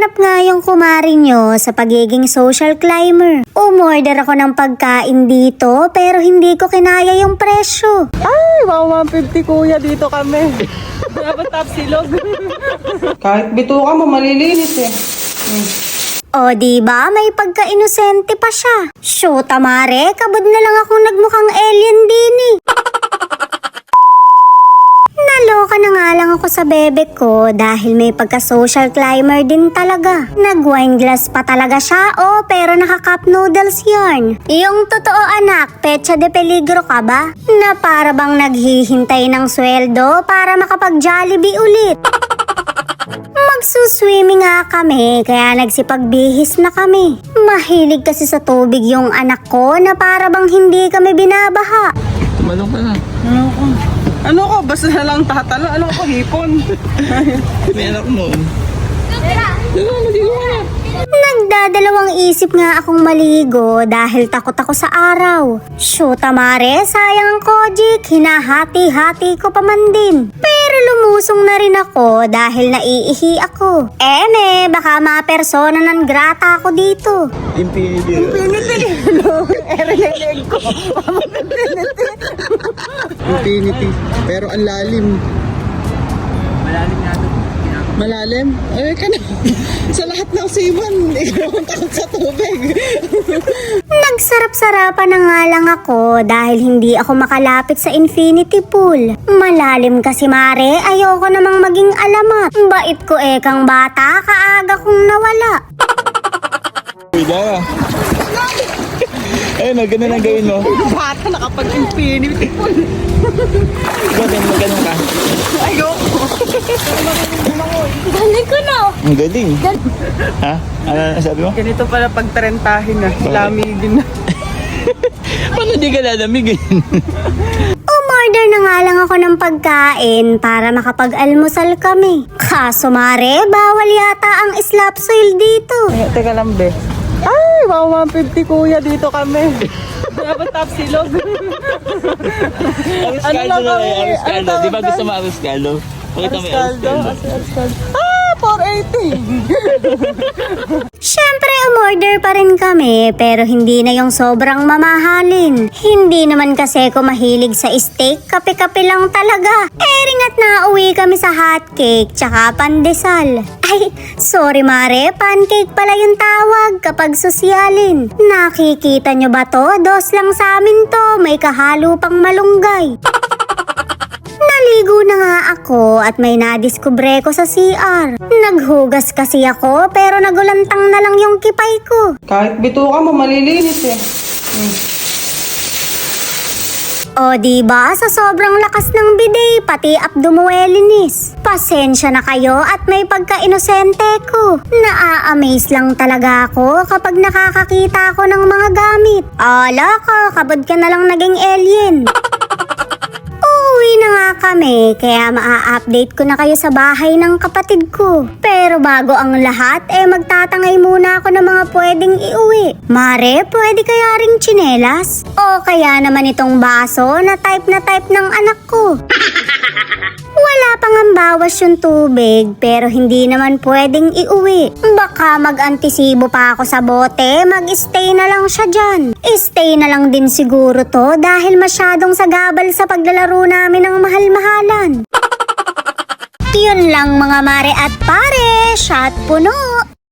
ganap nga yung kumari nyo sa pagiging social climber. Umorder ako ng pagkain dito pero hindi ko kinaya yung presyo. Ay, wow, 150 kuya, dito kami. Dapat top silog. Kahit bituka mo, malilinis eh. O diba, may pagka-inosente pa siya. Shoot, amare, kabod na lang akong nagmukhang alien din eh. Naloka na nga lang ako sa bebe ko dahil may pagka-social climber din talaga. Nag-wine glass pa talaga siya, pero naka-cup noodles yarn. Yung totoo anak, pecha de peligro ka ba? Na para bang naghihintay ng sweldo para makapag-Jollibee ulit. Magsuswimming nga kami, kaya nagsipagbihis na kami. Mahilig kasi sa tubig yung anak ko na para bang hindi kami binabaha. Tumalong ka na. Ano ko? Basta na lang tatalo. Ano ko? Hipon. May anak mo. Diba, maligo ka na. Nagdadalawang isip nga akong maligo dahil takot ako sa araw. Shoot, amare, sayang ang Kojik. Hinahati-hati ko pa man din. Pero lumusong na rin ako dahil naiihi ako. Baka mga persona non grata ako dito. Infinity. Ere-leg ko. Infinity. Pero ang lalim. Malalim nga ito. Malalim? Ay, ka na. Sa lahat ng siman, ikaw ang takot sa tubig. Nagsarap-sarapan na nga lang ako dahil hindi ako makalapit sa infinity pool. Malalim kasi mare, ayoko namang maging alamat. Bait ko kang bata, kaaga kong nawala. Uy, Dara. Ayun, ganun ang gawin mo. Bata nakapag-infinity pool. Ganun ka. Ayoko. Galing ko na. Ang galing. Ha? Ano sabi mo? Ganito pala pagtarentahin na. Lamigin na. Paano di ka lalamigin? Umorder na nga lang ako ng pagkain para makapag-almusal kami. Kaso mare, bawal yata ang slap sale dito. Teka lang, be. Ay, wow, 150 kuya, dito kami. Dapat top silog. Arroz caldo na rin, arroz caldo. Di ba gusto mo arroz caldo? Pakita mo yung arroz caldo. 480. Syempre, umorder pa rin kami pero hindi na yung sobrang mamahalin. Hindi naman kasi ako mahilig sa steak, kape-kape lang talaga. Ringat na uwi kami sa hotcake tsaka pandesal. Ay, sorry mare, pancake pala yung tawag kapag sosyalin. Nakikita nyo ba to? Dos lang sa amin to, may kahalo pang malunggay. Naligo na nga ako at may nadiskubre ko sa CR. Naghugas kasi ako pero nagulantang na lang yung kipay ko. Kahit bituka mo, malilinis eh. O diba, sa sobrang lakas ng bidet, pati abdomuelinis. Pasensya na kayo at may pagka-inosente ko. Naa-amaze lang talaga ako kapag nakakakita ako ng mga gamit. Ala ka, kabod ka na lang naging alien. Uuwi na nga kami, kaya maa-update ko na kayo sa bahay ng kapatid ko. Pero bago ang lahat, magtatangay muna ako ng mga pwedeng iuwi. Mare, pwede kaya ring tsinelas? O kaya naman itong baso na type ng anak ko? Wala pang ang bawas yung tubig, pero hindi naman pwedeng iuwi. Baka mag-antisibo pa ako sa bote, mag-stay na lang siya dyan. Stay na lang din siguro to dahil masyadong sagabal sa paglalaro namin ng mahal-mahalan. Yun lang mga mare at pare, shot puno.